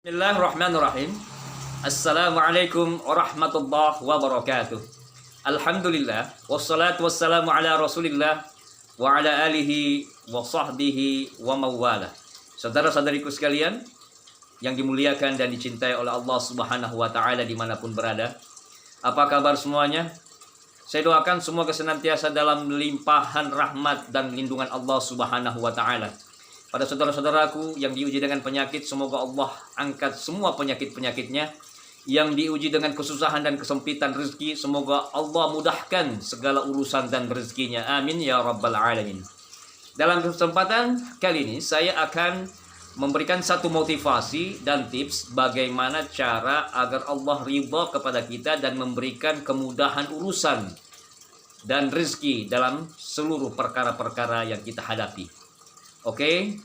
Bismillahirrahmanirrahim. Assalamualaikum warahmatullahi wabarakatuh. Alhamdulillah wassalatu wassalamu ala Rasulillah wa ala alihi wa sahbihi wa mawala. Saudara-saudariku sekalian yang dimuliakan dan dicintai oleh Allah Subhanahu wa taala dimanapun berada. Apa kabar semuanya? Saya doakan semua senantiasa dalam limpahan rahmat dan lindungan Allah Subhanahu wa taala. Pada saudara-saudaraku yang diuji dengan penyakit, semoga Allah angkat semua penyakit-penyakitnya. Yang diuji dengan kesusahan dan kesempitan rezeki, semoga Allah mudahkan segala urusan dan rezekinya. Amin ya rabbal alamin. Dalam kesempatan kali ini saya akan memberikan satu motivasi dan tips bagaimana cara agar Allah ridha kepada kita dan memberikan kemudahan urusan dan rezeki dalam seluruh perkara-perkara yang kita hadapi. Oke.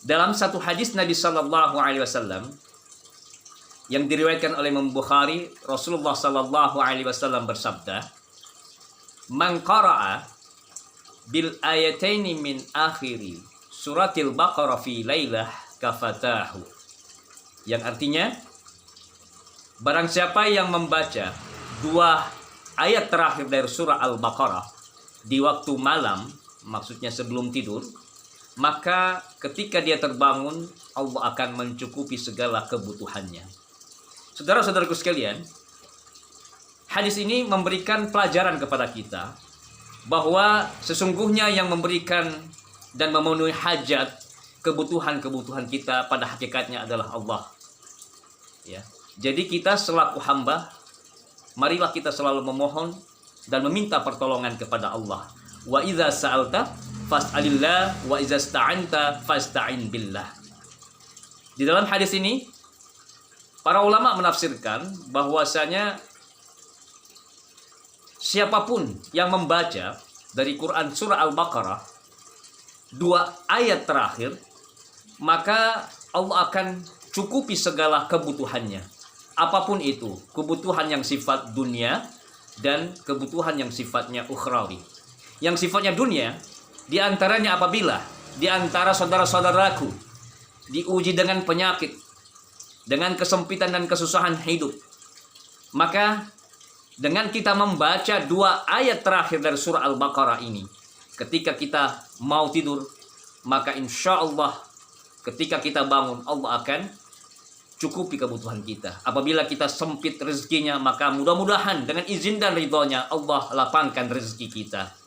Dalam satu hadis Nabi sallallahu alaihi wasallam yang diriwayatkan oleh Imam Bukhari, Rasulullah sallallahu alaihi wasallam bersabda, "Man qara'a bil ayataini min akhiri suratil Baqarah fi lailah kafatahu." Yang artinya, barang siapa yang membaca dua ayat terakhir dari surah Al-Baqarah di waktu malam, maksudnya sebelum tidur, maka ketika dia terbangun, Allah akan mencukupi segala kebutuhannya. Saudara-saudaraku sekalian, hadis ini memberikan pelajaran kepada kita bahwa sesungguhnya yang memberikan dan memenuhi hajat kebutuhan-kebutuhan kita pada hakikatnya adalah Allah. Ya. Jadi kita selaku hamba, marilah kita selalu memohon dan meminta pertolongan kepada Allah. Wa idza sa'alta fas'alillah wa idza sta'anta fasta'in billah. Di dalam hadis ini para ulama menafsirkan bahwasanya siapapun yang membaca dari Quran surah Al-Baqarah dua ayat terakhir, maka Allah akan cukupi segala kebutuhannya. Apapun itu, kebutuhan yang sifat dunia dan kebutuhan yang sifatnya ukhrawi. Yang sifatnya dunia, di antaranya apabila di antara saudara-saudaraku diuji dengan penyakit, dengan kesempitan dan kesusahan hidup, maka dengan kita membaca dua ayat terakhir dari surah Al-Baqarah ini, ketika kita mau tidur, maka insya Allah ketika kita bangun, Allah akan cukupi kebutuhan kita. Apabila kita sempit rezekinya, maka mudah-mudahan dengan izin dan ridhonya Allah lapangkan rezeki kita.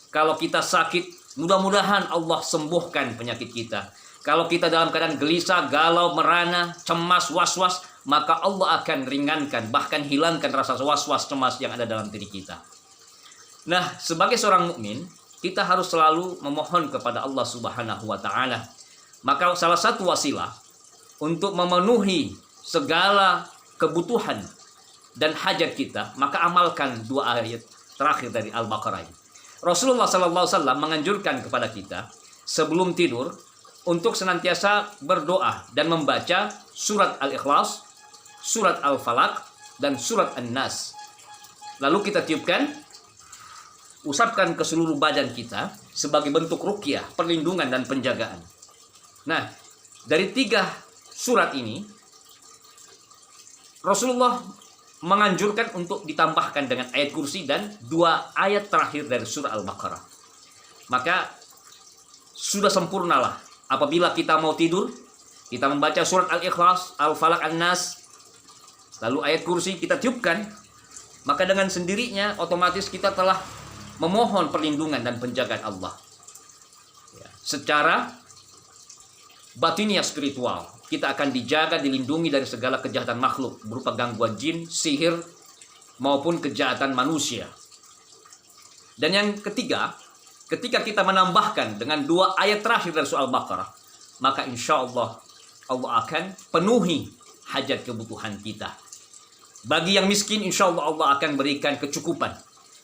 Kalau kita sakit, mudah-mudahan Allah sembuhkan penyakit kita. Kalau kita dalam keadaan gelisah, galau, merana, cemas, was-was, maka Allah akan ringankan, bahkan hilangkan rasa was-was, cemas yang ada dalam diri kita. Nah, sebagai seorang mukmin, kita harus selalu memohon kepada Allah Subhanahu wa taala. Maka salah satu wasilah untuk memenuhi segala kebutuhan dan hajat kita, maka amalkan dua ayat terakhir dari Al-Baqarah ini. Rasulullah SAW menganjurkan kepada kita sebelum tidur untuk senantiasa berdoa dan membaca surat Al-Ikhlas, surat Al-Falaq, dan surat An-Nas. Lalu kita tiupkan, usapkan ke seluruh badan kita sebagai bentuk ruqyah, perlindungan dan penjagaan. Nah, dari tiga surat ini Rasulullah menganjurkan untuk ditambahkan dengan ayat kursi dan dua ayat terakhir dari surah Al-Baqarah. Maka sudah sempurnalah apabila kita mau tidur, kita membaca surat Al-Ikhlas, Al-Falaq, An-Nas, lalu ayat kursi kita tiupkan, maka dengan sendirinya otomatis kita telah memohon perlindungan dan penjagaan Allah. Ya, secara batiniah spiritual, kita akan dijaga, dilindungi dari segala kejahatan makhluk berupa gangguan jin, sihir, maupun kejahatan manusia. Dan yang ketiga, ketika kita menambahkan dengan dua ayat terakhir dari surah Al-Baqarah, maka insya Allah Allah akan penuhi hajat kebutuhan kita. Bagi yang miskin, insya Allah Allah akan berikan kecukupan.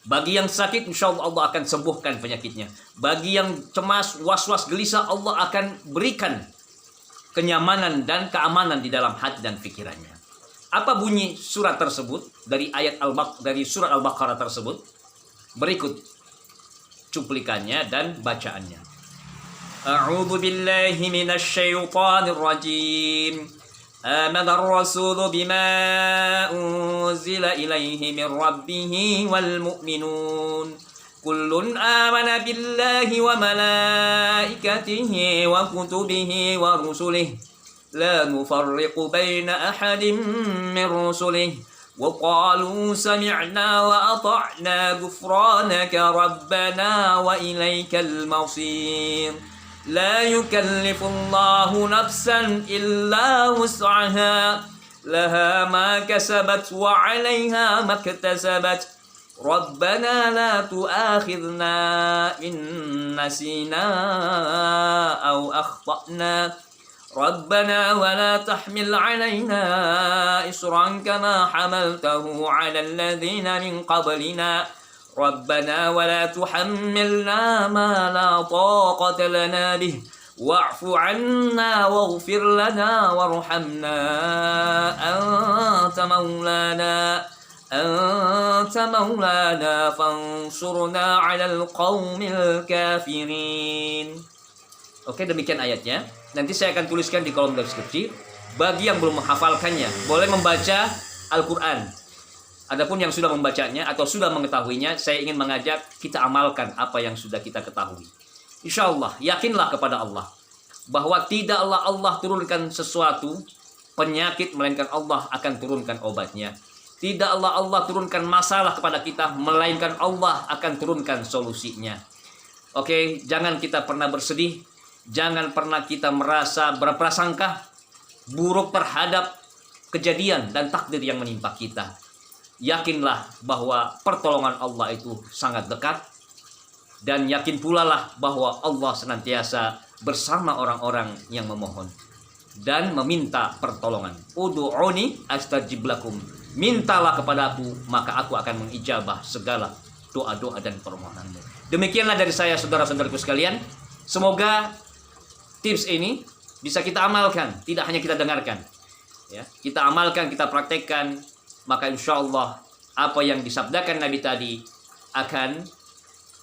Bagi yang sakit, insya Allah Allah akan sembuhkan penyakitnya. Bagi yang cemas, was-was, gelisah, Allah akan berikan kenyamanan dan keamanan di dalam hati dan pikirannya. Apa bunyi surat tersebut dari surat Al-Baqarah tersebut? Berikut cuplikannya dan bacaannya. أعوذ بالله من الشيطان الرجيم آمن الرسول بما أنزل إليه من ربه والمؤمنون كل آمن بالله وملائكته وكتبه ورسله لا نفرق بين أحد من رسله وقالوا سمعنا وأطعنا غفرانك ربنا وإليك المصير لا يكلف الله نفسا إلا وسعها لها ما كسبت وعليها ما اكتسبت ربنا لا تؤاخذنا إن نسينا أو أخطأنا ربنا ولا تحمل علينا إصرا كما حملته على الذين من قبلنا ربنا ولا تحملنا ما لا طاقة لنا به واعف عنا واغفر لنا وارحمنا أنت مولانا فانصرنا على القوم الكافرين. Oke, demikian ayatnya. Nanti saya akan tuliskan di kolom deskripsi. Bagi yang belum menghafalkannya, boleh membaca Al-Quran. Adapun yang sudah membacanya atau sudah mengetahuinya, saya ingin mengajak kita amalkan apa yang sudah kita ketahui. Insya Allah, yakinlah kepada Allah bahwa tidaklah Allah turunkan sesuatu penyakit, melainkan Allah akan turunkan obatnya. Tidaklah Allah turunkan masalah kepada kita, melainkan Allah akan turunkan solusinya. Oke, jangan kita pernah bersedih, jangan pernah kita merasa berprasangka buruk terhadap kejadian dan takdir yang menimpa kita. Yakinlah bahwa pertolongan Allah itu sangat dekat, dan yakin pula lah bahwa Allah senantiasa bersama orang-orang yang memohon dan meminta pertolongan. Ud'uni astajib lakum. Mintalah kepadaku, maka aku akan mengijabah segala doa-doa dan permohonanmu. Demikianlah dari saya, saudara-saudaraku sekalian. Semoga tips ini bisa kita amalkan, tidak hanya kita dengarkan. Ya, kita amalkan, kita praktekkan, maka insya Allah apa yang disabdakan Nabi tadi akan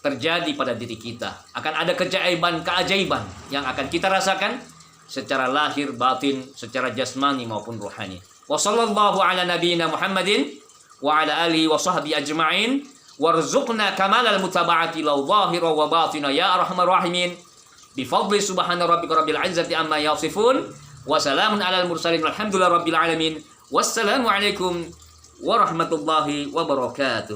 terjadi pada diri kita. Akan ada keajaiban yang akan kita rasakan secara lahir, batin, secara jasmani maupun rohani. Wa sallallahu ala nabiyyina Muhammadin wa ala alihi wa sahbihi ajma'in warzuqna kamalal mutaba'ati law zahira wa batina ya arhamar rahimin bi fadli subhana rabbika rabbil izzati amma yasifun wa salamun alal mursalin walhamdulillahi rabbil alamin. Wassalamu alaikum warahmatullahi wabarakatuh.